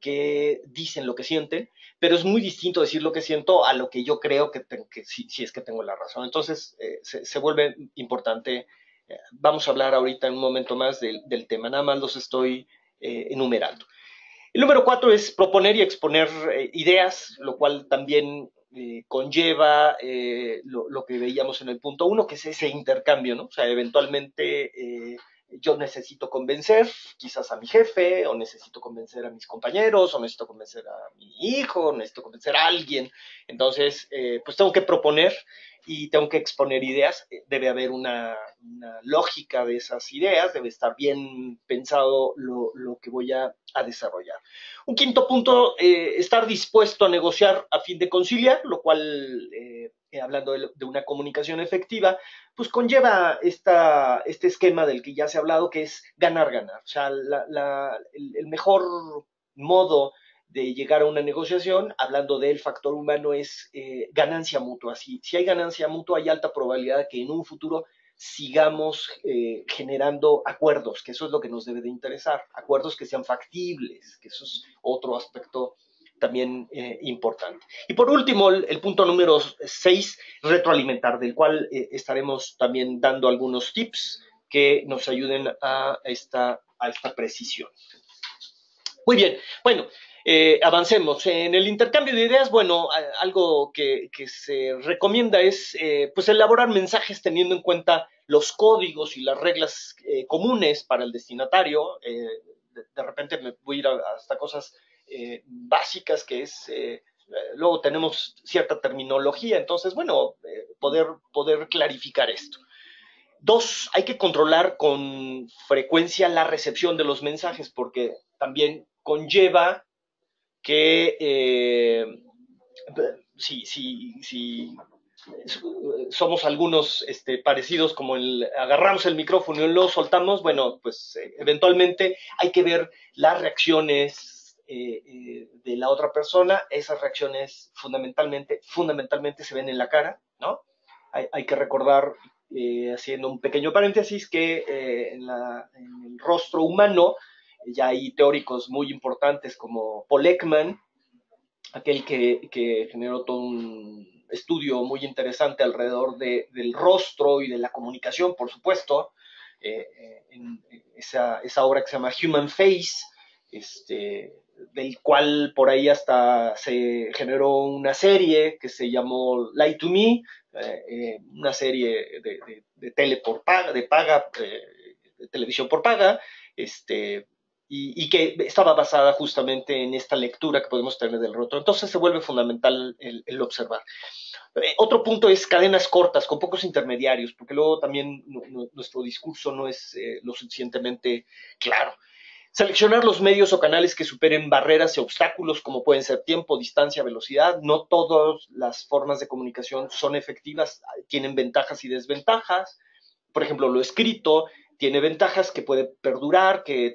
que dicen lo que sienten, pero es muy distinto decir lo que siento a lo que yo creo que si es que tengo la razón. Entonces, se vuelve importante. Vamos a hablar ahorita en un momento más del tema, nada más los estoy enumerando. El número 4 es proponer y exponer ideas, lo cual también conlleva lo que veíamos en el punto 1, que es ese intercambio, ¿no? O sea, eventualmente yo necesito convencer quizás a mi jefe, o necesito convencer a mis compañeros, o necesito convencer a mi hijo, o necesito convencer a alguien. Entonces, pues tengo que proponer y tengo que exponer ideas. Debe haber una lógica de esas ideas, debe estar bien pensado lo que voy a desarrollar. Un quinto punto, estar dispuesto a negociar a fin de conciliar, lo cual, hablando de una comunicación efectiva, pues conlleva este esquema del que ya se ha hablado, que es ganar-ganar. O sea, el mejor modo de llegar a una negociación, hablando del factor humano, es ganancia mutua. Si hay ganancia mutua, hay alta probabilidad que en un futuro sigamos generando acuerdos, que eso es lo que nos debe de interesar, acuerdos que sean factibles, que eso es otro aspecto también importante. Y por último, el punto número 6, retroalimentar, del cual estaremos también dando algunos tips que nos ayuden a esta precisión. Muy bien, bueno, avancemos. En el intercambio de ideas, bueno, algo que se recomienda es pues elaborar mensajes teniendo en cuenta los códigos y las reglas comunes para el destinatario. De repente me voy a ir hasta cosas básicas que es... luego tenemos cierta terminología, entonces, bueno, poder clarificar esto. 2, hay que controlar con frecuencia la recepción de los mensajes, porque también conlleva que si somos algunos parecidos como agarramos el micrófono y lo soltamos, bueno, pues eventualmente hay que ver las reacciones de la otra persona. Esas reacciones fundamentalmente se ven en la cara, ¿no? Hay que recordar, haciendo un pequeño paréntesis, que en el rostro humano ya hay teóricos muy importantes como Paul Ekman, aquel que generó todo un estudio muy interesante alrededor del rostro y de la comunicación, por supuesto, en esa obra que se llama Human Face, del cual por ahí hasta se generó una serie que se llamó Lie to Me, una serie de tele por paga, de televisión por paga, y que estaba basada justamente en esta lectura que podemos tener del rostro. Entonces se vuelve fundamental el observar. Otro punto es cadenas cortas, con pocos intermediarios, porque luego también nuestro discurso no es lo suficientemente claro. Seleccionar los medios o canales que superen barreras y obstáculos, como pueden ser tiempo, distancia, velocidad. No todas las formas de comunicación son efectivas, tienen ventajas y desventajas. Por ejemplo, lo escrito tiene ventajas, que puede perdurar, que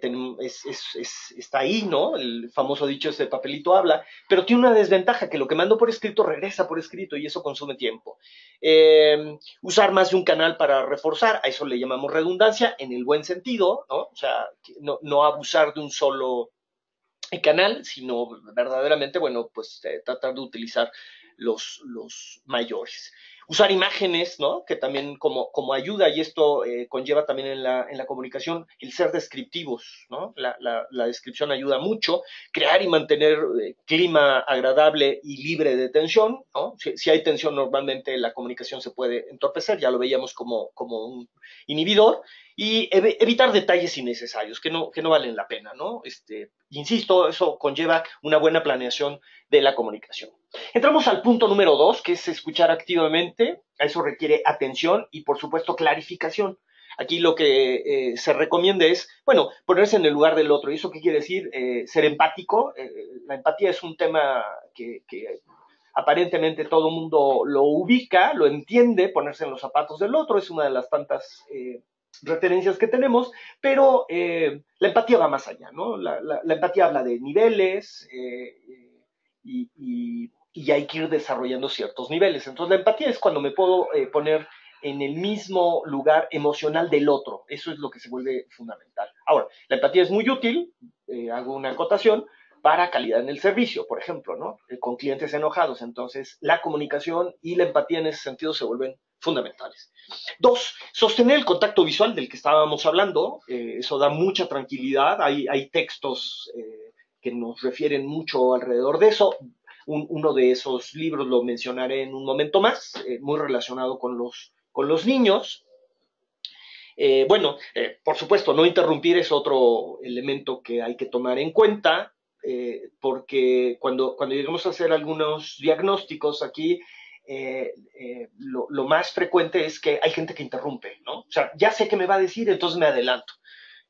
está ahí, ¿no? El famoso dicho es: el papelito habla, pero tiene una desventaja, que lo que mando por escrito regresa por escrito y eso consume tiempo. Usar más de un canal para reforzar, a eso le llamamos redundancia, en el buen sentido, ¿no? O sea, no abusar de un solo canal, sino verdaderamente, bueno, pues tratar de utilizar los mayores. Usar imágenes, ¿no? Que también como ayuda, y esto conlleva también en la comunicación el ser descriptivos, ¿no? La descripción ayuda mucho. Crear y mantener clima agradable y libre de tensión, ¿no? Si hay tensión, normalmente la comunicación se puede entorpecer, ya lo veíamos como un inhibidor. Y evitar detalles innecesarios que no valen la pena, ¿no? Insisto, eso conlleva una buena planeación de la comunicación. Entramos al punto número 2, que es escuchar activamente. Eso requiere atención y, por supuesto, clarificación. Aquí lo que se recomienda es, bueno, ponerse en el lugar del otro. ¿Y eso qué quiere decir? Ser empático. La empatía es un tema que aparentemente todo el mundo lo ubica, lo entiende. Ponerse en los zapatos del otro es una de las tantas referencias que tenemos, pero la empatía va más allá, ¿no? La empatía habla de niveles y hay que ir desarrollando ciertos niveles. Entonces, la empatía es cuando me puedo poner en el mismo lugar emocional del otro. Eso es lo que se vuelve fundamental. Ahora, la empatía es muy útil, hago una acotación, para calidad en el servicio, por ejemplo, ¿no? Con clientes enojados. Entonces, la comunicación y la empatía en ese sentido se vuelven fundamentales. Dos, sostener el contacto visual del que estábamos hablando. Eso da mucha tranquilidad. Hay textos que nos refieren mucho alrededor de eso. Uno de esos libros lo mencionaré en un momento más, muy relacionado con los niños. Por supuesto, no interrumpir es otro elemento que hay que tomar en cuenta, porque cuando lleguemos a hacer algunos diagnósticos aquí, lo más frecuente es que hay gente que interrumpe, ¿no? O sea, ya sé qué me va a decir, entonces me adelanto.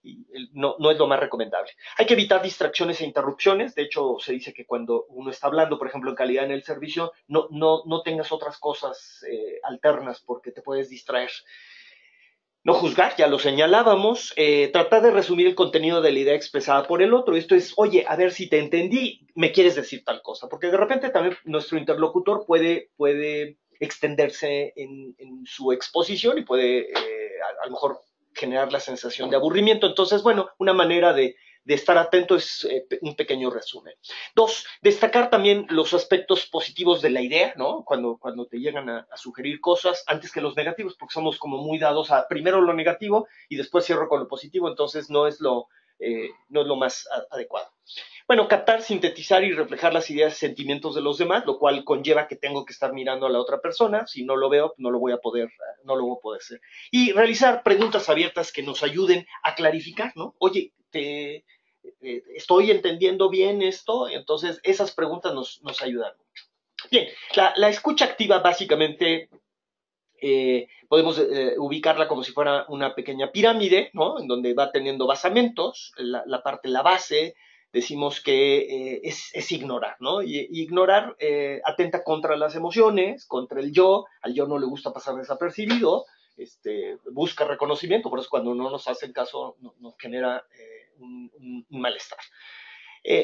Y no es lo más recomendable. Hay que evitar distracciones e interrupciones. De hecho, se dice que cuando uno está hablando, por ejemplo, en calidad en el servicio, no tengas otras cosas alternas porque te puedes distraer. No juzgar, ya lo señalábamos, tratar de resumir el contenido de la idea expresada por el otro. Esto es, oye, a ver si te entendí, me quieres decir tal cosa, porque de repente también nuestro interlocutor puede extenderse en su exposición y puede a lo mejor generar la sensación de aburrimiento. Entonces, bueno, una manera de estar atento es un pequeño resumen. Dos, destacar también los aspectos positivos de la idea, ¿no? Cuando te llegan a sugerir cosas antes que los negativos, porque somos como muy dados a primero lo negativo y después cierro con lo positivo, entonces no es lo más adecuado. Bueno, captar, sintetizar y reflejar las ideas y sentimientos de los demás, lo cual conlleva que tengo que estar mirando a la otra persona. Si no lo veo, no lo voy a poder hacer. Y realizar preguntas abiertas que nos ayuden a clarificar, ¿no? Oye, ¿estoy entendiendo bien esto? Entonces, esas preguntas nos ayudan mucho. Bien, la escucha activa básicamente podemos ubicarla como si fuera una pequeña pirámide, ¿no? En donde va teniendo basamentos, la base, decimos que es ignorar, ¿no? Y ignorar atenta contra las emociones, contra el yo, al yo no le gusta pasar desapercibido, busca reconocimiento, por eso cuando no nos hacen caso nos genera un malestar.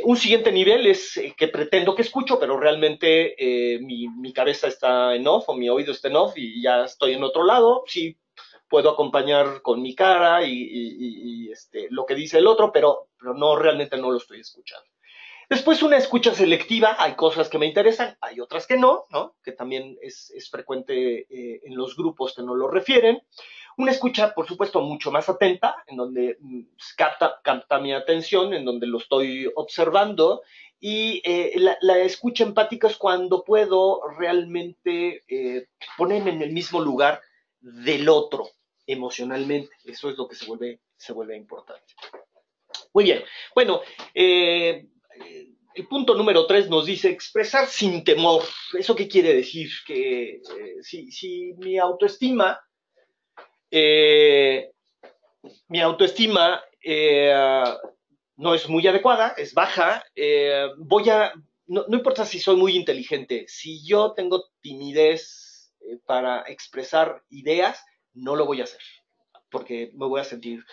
Un siguiente nivel es que pretendo que escucho, pero realmente mi cabeza está en off o mi oído está en off y ya estoy en otro lado. Sí, puedo acompañar con mi cara y lo que dice el otro, pero no realmente no lo estoy escuchando. Después una escucha selectiva, hay cosas que me interesan, hay otras que no, que también es frecuente en los grupos que nos lo refieren. Una escucha, por supuesto, mucho más atenta, en donde capta mi atención, en donde lo estoy observando. Y la escucha empática es cuando puedo realmente ponerme en el mismo lugar del otro emocionalmente. Eso es lo que se vuelve importante. Muy bien. Bueno, el punto número 3 nos dice expresar sin temor. ¿Eso qué quiere decir? Que si eh, mi autoestima no es muy adecuada, es baja, no importa si soy muy inteligente, si yo tengo timidez para expresar ideas, no lo voy a hacer, porque me voy a sentir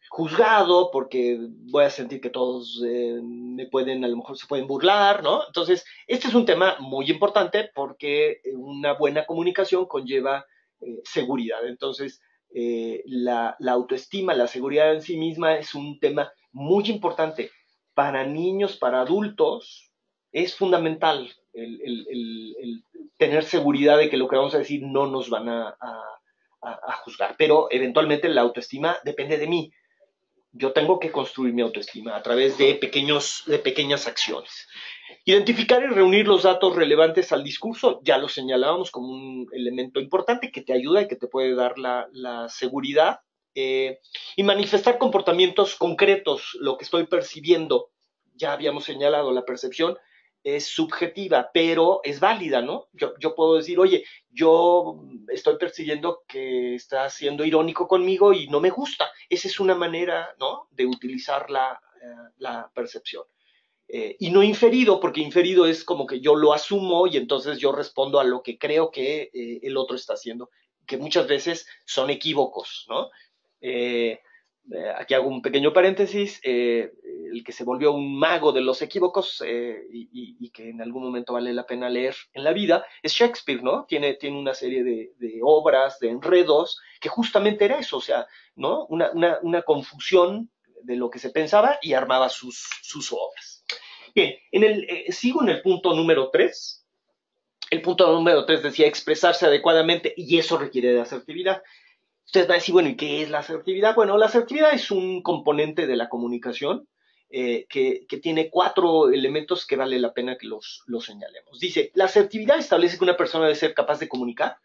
juzgado, porque voy a sentir que todos a lo mejor se pueden burlar, ¿no? Entonces, este es un tema muy importante porque una buena comunicación conlleva seguridad. Entonces, la autoestima, la seguridad en sí misma es un tema muy importante para niños, para adultos. Es fundamental el tener seguridad de que lo que vamos a decir no nos van a juzgar, pero eventualmente la autoestima depende de mí. Yo tengo que construir mi autoestima a través de pequeñas acciones. Identificar y reunir los datos relevantes al discurso, ya lo señalábamos como un elemento importante que te ayuda y que te puede dar la seguridad. Y manifestar comportamientos concretos, lo que estoy percibiendo. Ya habíamos señalado, la percepción es subjetiva, pero es válida, ¿no? Yo puedo decir, oye, yo estoy percibiendo que estás siendo irónico conmigo y no me gusta. Esa es una manera, ¿no?, de utilizar la percepción. Y no inferido, porque inferido es como que yo lo asumo y entonces yo respondo a lo que creo que el otro está haciendo, que muchas veces son equívocos, ¿no? Eh, Aquí hago un pequeño paréntesis, el que se volvió un mago de los equívocos y que en algún momento vale la pena leer en la vida, es Shakespeare, ¿no? Tiene una serie de obras, de enredos, que justamente era eso, o sea, ¿no? Una confusión de lo que se pensaba y armaba sus obras. Bien, sigo en el punto número 3. El punto número 3 decía expresarse adecuadamente y eso requiere de asertividad. Ustedes van a decir, bueno, ¿y qué es la asertividad? Bueno, la asertividad es un componente de la comunicación que tiene 4 elementos que vale la pena que los señalemos. Dice, la asertividad establece que una persona debe ser capaz de comunicar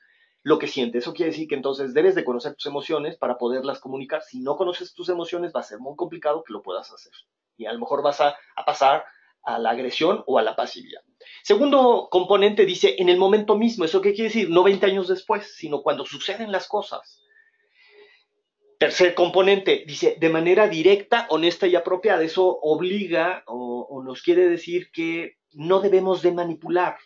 lo que siente. Eso quiere decir que entonces debes de conocer tus emociones para poderlas comunicar. Si no conoces tus emociones, va a ser muy complicado que lo puedas hacer. Y a lo mejor vas a pasar a la agresión o a la pasividad. Segundo componente dice, en el momento mismo. ¿Eso qué quiere decir? No 20 años después, sino cuando suceden las cosas. Tercer componente, dice, de manera directa, honesta y apropiada. Eso obliga o nos quiere decir que no debemos de manipular.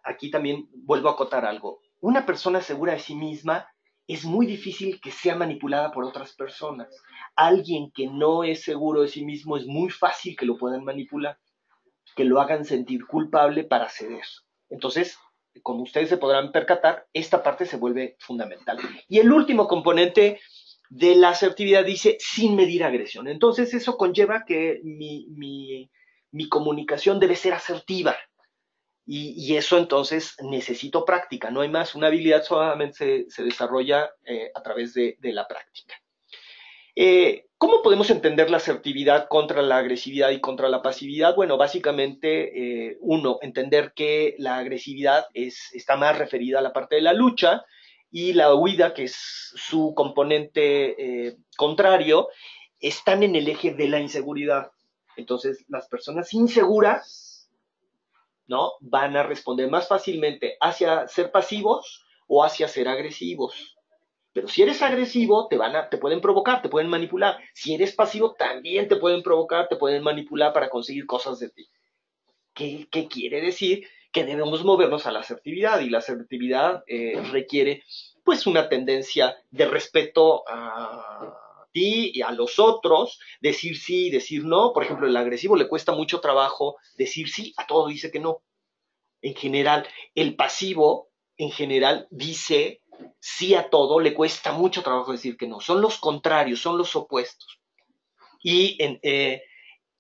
Aquí también vuelvo a acotar algo. Una persona segura de sí misma es muy difícil que sea manipulada por otras personas. Alguien que no es seguro de sí mismo es muy fácil que lo puedan manipular, que lo hagan sentir culpable para ceder. Entonces, como ustedes se podrán percatar, esta parte se vuelve fundamental. Y el último componente de la asertividad dice sin medir agresión. Entonces, eso conlleva que mi comunicación debe ser asertiva. Y eso entonces necesito práctica, no hay más. Una habilidad solamente se desarrolla a través de la práctica. ¿Cómo podemos entender la asertividad contra la agresividad y contra la pasividad? Bueno, básicamente, uno, entender que la agresividad está más referida a la parte de la lucha y la huida, que es su componente contrario, están en el eje de la inseguridad. Entonces, las personas inseguras, ¿no?, van a responder más fácilmente hacia ser pasivos o hacia ser agresivos. Pero si eres agresivo, te pueden provocar, te pueden manipular. Si eres pasivo, también te pueden provocar, te pueden manipular para conseguir cosas de ti. ¿Qué quiere decir? Que debemos movernos a la asertividad, y la asertividad requiere pues una tendencia de respeto a ti y a los otros, decir sí, decir no. Por ejemplo, el agresivo le cuesta mucho trabajo decir sí, a todo dice que no. En general, el pasivo, en general, dice sí a todo, le cuesta mucho trabajo decir que no. Son los contrarios, son los opuestos. Y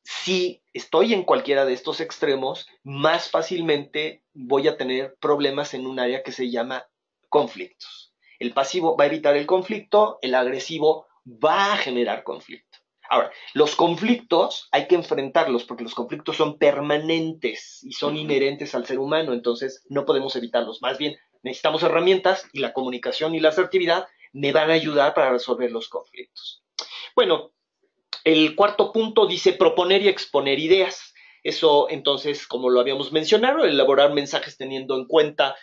si estoy en cualquiera de estos extremos, más fácilmente voy a tener problemas en un área que se llama conflictos. El pasivo va a evitar el conflicto, el agresivo va a generar conflicto. Ahora, los conflictos hay que enfrentarlos porque los conflictos son permanentes y son inherentes al ser humano, entonces no podemos evitarlos. Más bien, necesitamos herramientas y la comunicación y la asertividad me van a ayudar para resolver los conflictos. Bueno, el cuarto punto dice proponer y exponer ideas. Eso, entonces, como lo habíamos mencionado, elaborar mensajes teniendo en cuenta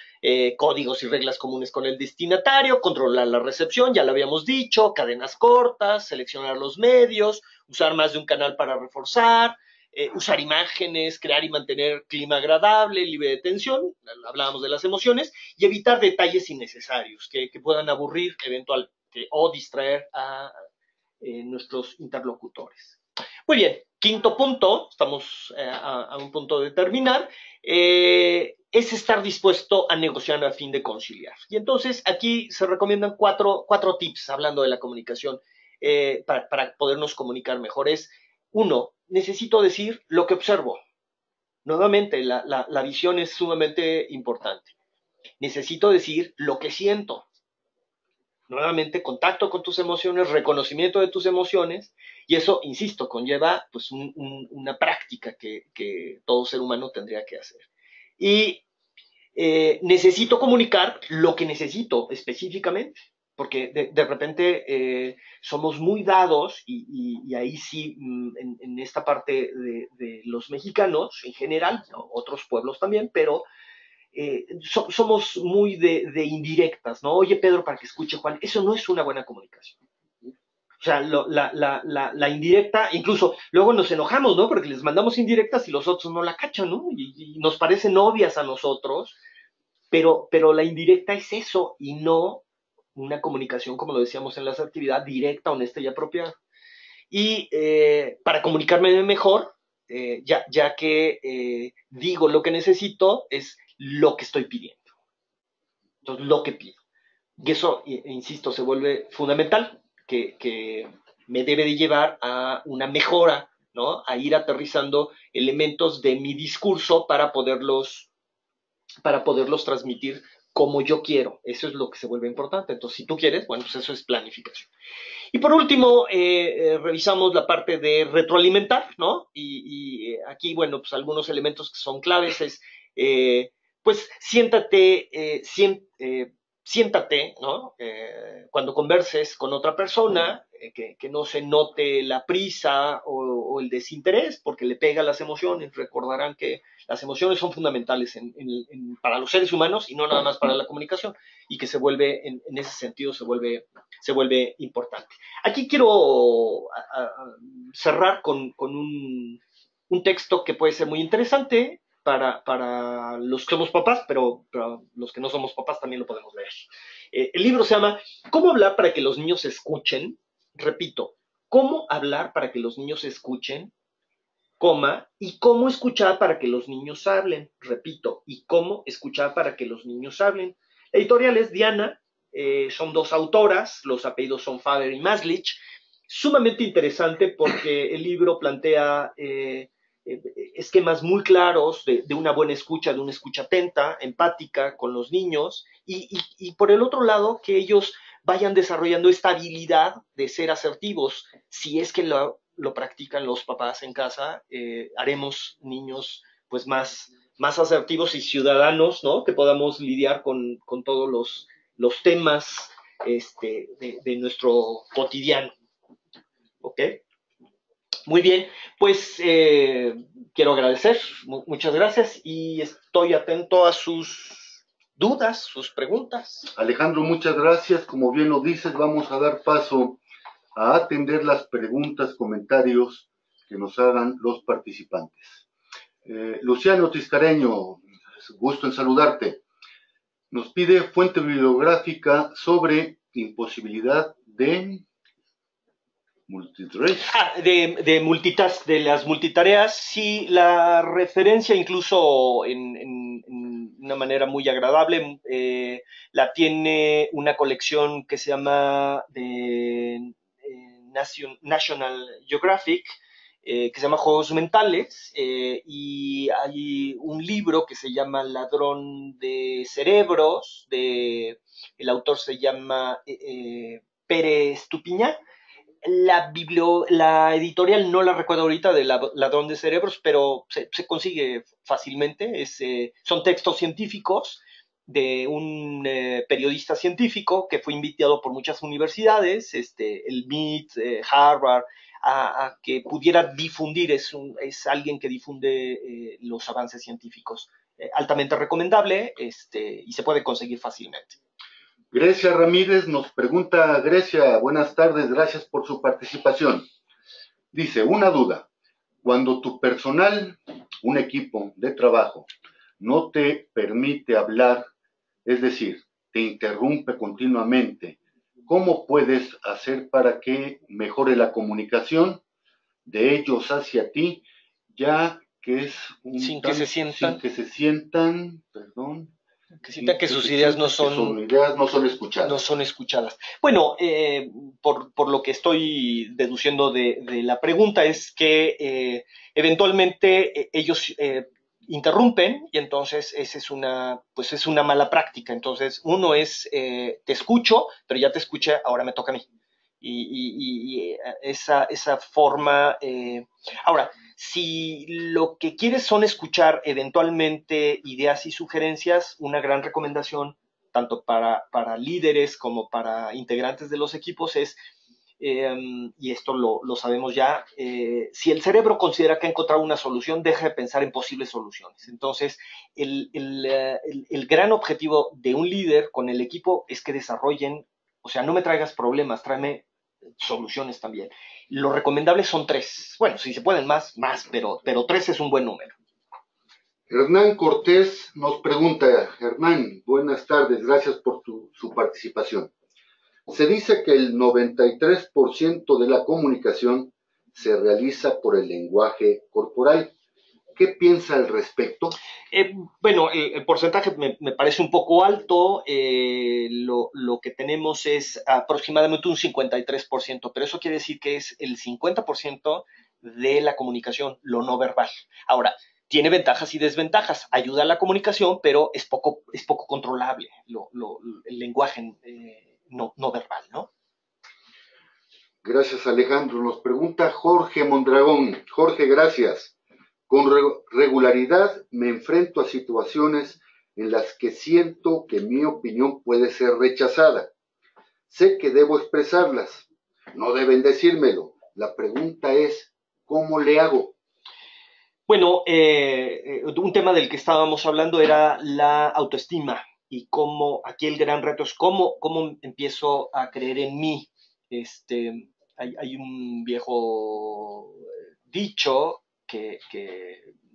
códigos y reglas comunes con el destinatario, controlar la recepción, ya lo habíamos dicho, cadenas cortas, seleccionar los medios, usar más de un canal para reforzar, usar imágenes, crear y mantener clima agradable, libre de tensión, hablábamos de las emociones, y evitar detalles innecesarios que puedan aburrir eventualmente o distraer a nuestros interlocutores. Muy bien, quinto punto, estamos a un punto de terminar, es estar dispuesto a negociar a fin de conciliar. Y entonces aquí se recomiendan cuatro tips hablando de la comunicación para podernos comunicar mejor. Es, uno, necesito decir lo que observo. Nuevamente, la visión es sumamente importante. Necesito decir lo que siento. Nuevamente, contacto con tus emociones, reconocimiento de tus emociones, y eso, insisto, conlleva pues una práctica que todo ser humano tendría que hacer. Y necesito comunicar lo que necesito específicamente, porque de repente somos muy dados, y ahí sí, en esta parte de los mexicanos en general, ¿no?, otros pueblos también, pero somos muy de indirectas, ¿no? Oye, Pedro, para que escuche Juan, eso no es una buena comunicación. O sea, la indirecta, incluso luego nos enojamos, ¿no? Porque les mandamos indirectas y los otros no la cachan, ¿no? Y nos parecen obvias a nosotros, pero la indirecta es eso y no una comunicación, como lo decíamos en la asertividad, directa, honesta y apropiada. Y para comunicarme mejor, ya que digo lo que necesito, es lo que estoy pidiendo. Entonces, lo que pido. Y eso, insisto, se vuelve fundamental, que me debe de llevar a una mejora, ¿no? A ir aterrizando elementos de mi discurso para poderlos transmitir como yo quiero. Eso es lo que se vuelve importante. Entonces, si tú quieres, bueno, pues eso es planificación. Y por último, revisamos la parte de retroalimentar, ¿no? Y aquí, bueno, pues algunos elementos que son claves es, pues siéntate, ¿no? Cuando converses con otra persona, que no se note la prisa o el desinterés, porque le pega las emociones. Recordarán que las emociones son fundamentales para los seres humanos y no nada más para la comunicación, y que se vuelve, en ese sentido, se vuelve importante. Aquí quiero cerrar con un texto que puede ser muy interesante para los que somos papás, pero los que no somos papás también lo podemos leer. El libro se llama ¿Cómo hablar para que los niños escuchen? Repito, ¿cómo hablar para que los niños escuchen? Coma, y cómo escuchar para que los niños hablen. Repito, y cómo escuchar para que los niños hablen. La editorial es Diana, son dos autoras, los apellidos son Faber y Maslich. Sumamente interesante porque el libro plantea esquemas muy claros de una buena escucha, de una escucha atenta, empática con los niños, y por el otro lado, que ellos vayan desarrollando esta habilidad de ser asertivos, si es que lo practican los papás en casa, haremos niños pues más asertivos y ciudadanos, ¿no? Que podamos lidiar con todos los temas de nuestro cotidiano. ¿Ok? Muy bien, pues quiero agradecer, muchas gracias, y estoy atento a sus dudas, sus preguntas. Alejandro, muchas gracias. Como bien lo dices, vamos a dar paso a atender las preguntas, comentarios que nos hagan los participantes. Luciano Tiscareño, gusto en saludarte. Nos pide fuente bibliográfica sobre imposibilidad de multitask. De multitask, de las multitareas, sí, la referencia incluso en una manera muy agradable, la tiene una colección que se llama de National Geographic, que se llama Juegos Mentales, y hay un libro que se llama Ladrón de Cerebros, el autor se llama Pérez Tupiñá. La editorial no la recuerdo ahorita, de Ladrón de Cerebros, pero se consigue fácilmente. Son textos científicos de un periodista científico que fue invitado por muchas universidades, el MIT, Harvard, a que pudiera difundir. Es alguien que difunde los avances científicos. Altamente recomendable, y se puede conseguir fácilmente. Grecia Ramírez nos pregunta, Grecia, buenas tardes, gracias por su participación. Dice, una duda, cuando tu personal, un equipo de trabajo, no te permite hablar, es decir, te interrumpe continuamente, ¿cómo puedes hacer para que mejore la comunicación de ellos hacia ti, ya que es sin que se sientan, perdón, que sientan que sus ideas no son escuchadas. No son escuchadas. Bueno, por lo que estoy deduciendo de la pregunta es que eventualmente ellos interrumpen, y entonces esa es una mala práctica. Entonces uno es, te escucho, pero ya te escuché, ahora me toca a mí. Y esa forma. Ahora, si lo que quieres son escuchar eventualmente ideas y sugerencias, una gran recomendación, tanto para líderes como para integrantes de los equipos, es, y esto lo sabemos ya, si el cerebro considera que ha encontrado una solución, deja de pensar en posibles soluciones. Entonces, el gran objetivo de un líder con el equipo es que desarrollen, o sea, no me traigas problemas, tráeme soluciones también. Lo recomendable son 3. Bueno, si se pueden más, pero 3 es un buen número. Hernán Cortés nos pregunta, Hernán, buenas tardes, gracias por su participación. Se dice que el 93% de la comunicación se realiza por el lenguaje corporal. ¿Qué piensa al respecto? Bueno, el porcentaje me parece un poco alto. Lo que tenemos es aproximadamente un 53%, pero eso quiere decir que es el 50% de la comunicación, lo no verbal. Ahora, tiene ventajas y desventajas. Ayuda a la comunicación, pero es poco controlable el lenguaje no verbal, ¿no? Gracias, Alejandro. Nos pregunta Jorge Mondragón. Jorge, gracias. Con regularidad me enfrento a situaciones en las que siento que mi opinión puede ser rechazada. Sé que debo expresarlas. No deben decírmelo. La pregunta es, ¿cómo le hago? Bueno, un tema del que estábamos hablando era la autoestima y cómo, aquí el gran reto es cómo empiezo a creer en mí. Hay un viejo dicho que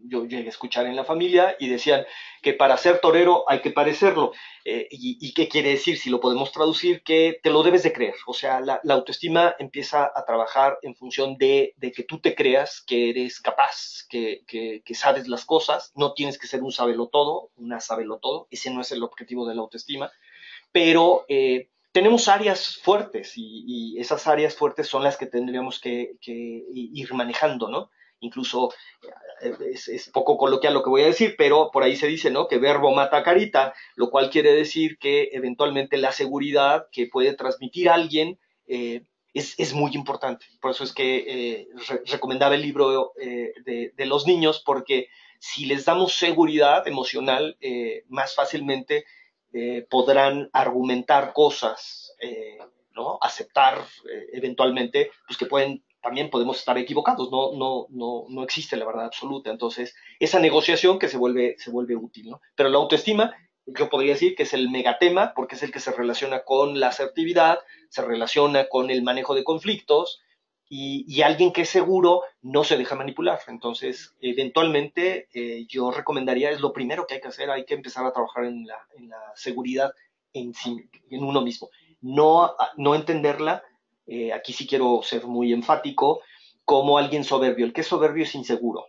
yo llegué a escuchar en la familia y decían que para ser torero hay que parecerlo. ¿Y qué quiere decir? Si lo podemos traducir, que te lo debes de creer. O sea, la autoestima empieza a trabajar en función de que tú te creas que eres capaz, que sabes las cosas. No tienes que ser un sabelotodo, una sabelotodo. Ese no es el objetivo de la autoestima. Pero tenemos áreas fuertes y esas áreas fuertes son las que tendríamos que ir manejando, ¿no? Incluso es poco coloquial lo que voy a decir, pero por ahí se dice, ¿no? Que verbo mata carita, lo cual quiere decir que eventualmente la seguridad que puede transmitir alguien es muy importante. Por eso es que recomendaba el libro de los niños, porque si les damos seguridad emocional, más fácilmente podrán argumentar cosas, ¿no? Aceptar eventualmente, pues que también podemos estar equivocados, no existe la verdad absoluta. Entonces, esa negociación que se vuelve útil, ¿no? Pero la autoestima, yo podría decir que es el megatema, porque es el que se relaciona con la asertividad, se relaciona con el manejo de conflictos, y alguien que es seguro no se deja manipular. Entonces, eventualmente, yo recomendaría, es lo primero que hay que hacer, hay que empezar a trabajar en la seguridad sí, en uno mismo. No entenderla, aquí sí quiero ser muy enfático, como alguien soberbio. El que es soberbio es inseguro.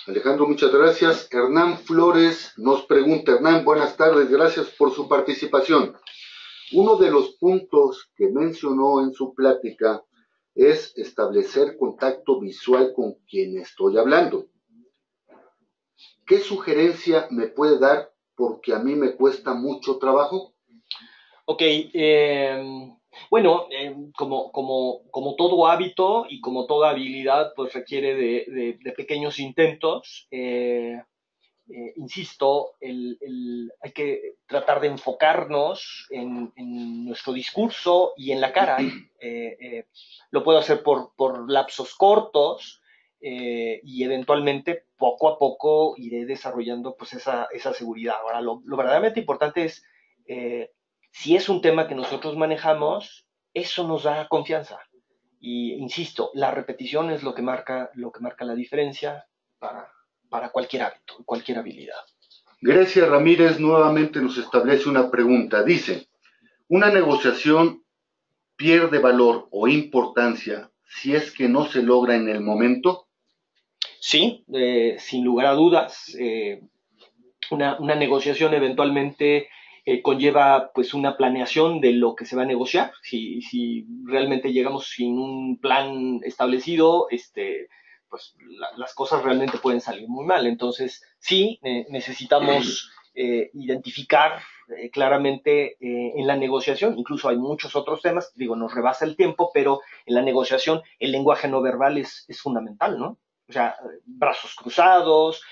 Alejandro, muchas gracias. Hernán Flores nos pregunta. Hernán, buenas tardes. Gracias por su participación. Uno de los puntos que mencionó en su plática es establecer contacto visual con quien estoy hablando. ¿Qué sugerencia me puede dar? Porque a mí me cuesta mucho trabajo. Ok, bueno, como todo hábito y como toda habilidad, pues requiere de pequeños intentos. Insisto, hay que tratar de enfocarnos en nuestro discurso y en la cara. Lo puedo hacer por lapsos cortos, y eventualmente poco a poco iré desarrollando pues esa seguridad. Ahora, lo verdaderamente importante es, si es un tema que nosotros manejamos, eso nos da confianza. Y insisto, la repetición es lo que marca la diferencia para cualquier hábito, cualquier habilidad. Grecia Ramírez nuevamente nos establece una pregunta. Dice, ¿una negociación pierde valor o importancia si es que no se logra en el momento? Sí, sin lugar a dudas, una negociación eventualmente conlleva pues una planeación de lo que se va a negociar. Si realmente llegamos sin un plan establecido, pues las cosas realmente pueden salir muy mal. Entonces, sí, necesitamos identificar claramente en la negociación. Incluso hay muchos otros temas, digo, nos rebasa el tiempo, pero en la negociación el lenguaje no verbal es fundamental, ¿no? O sea, brazos cruzados,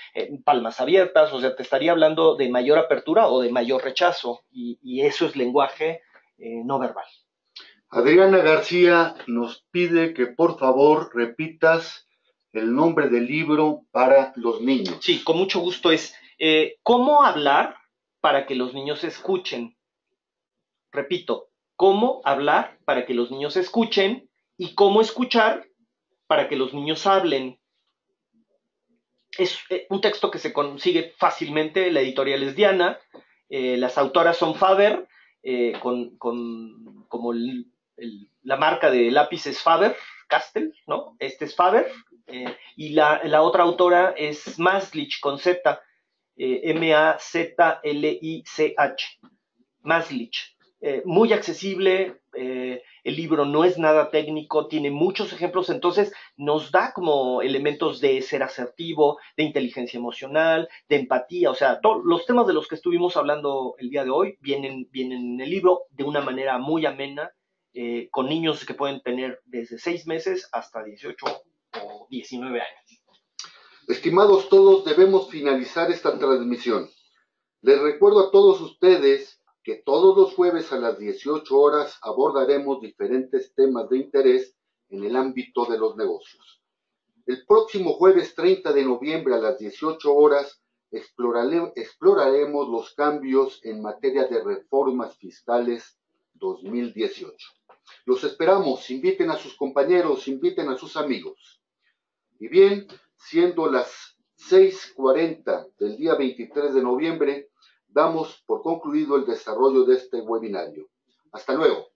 palmas abiertas, o sea, te estaría hablando de mayor apertura o de mayor rechazo, y eso es lenguaje no verbal. Adriana García nos pide que por favor repitas el nombre del libro para los niños. Sí, con mucho gusto. Es cómo hablar para que los niños escuchen. Repito, cómo hablar para que los niños escuchen y cómo escuchar para que los niños hablen. Es un texto que se consigue fácilmente, la editorial es Diana, las autoras son Faber, como la marca de lápices Faber Castell, ¿no? Este es Faber, y la otra autora es Maslich con Z. Mazlich, Mazlich. Muy accesible, el libro no es nada técnico, tiene muchos ejemplos, entonces nos da como elementos de ser asertivo, de inteligencia emocional, de empatía, o sea, los temas de los que estuvimos hablando el día de hoy vienen en el libro de una manera muy amena, con niños que pueden tener desde 6 meses hasta 18 o 19 años. Estimados todos, debemos finalizar esta transmisión. Les recuerdo a todos ustedes que todos los jueves a las 18 horas abordaremos diferentes temas de interés en el ámbito de los negocios. El próximo jueves 30 de noviembre a las 18 horas exploraremos los cambios en materia de reformas fiscales 2018. Los esperamos, inviten a sus compañeros, inviten a sus amigos. Y bien, siendo las 6:40 del día 23 de noviembre, damos por concluido el desarrollo de este webinario. Hasta luego.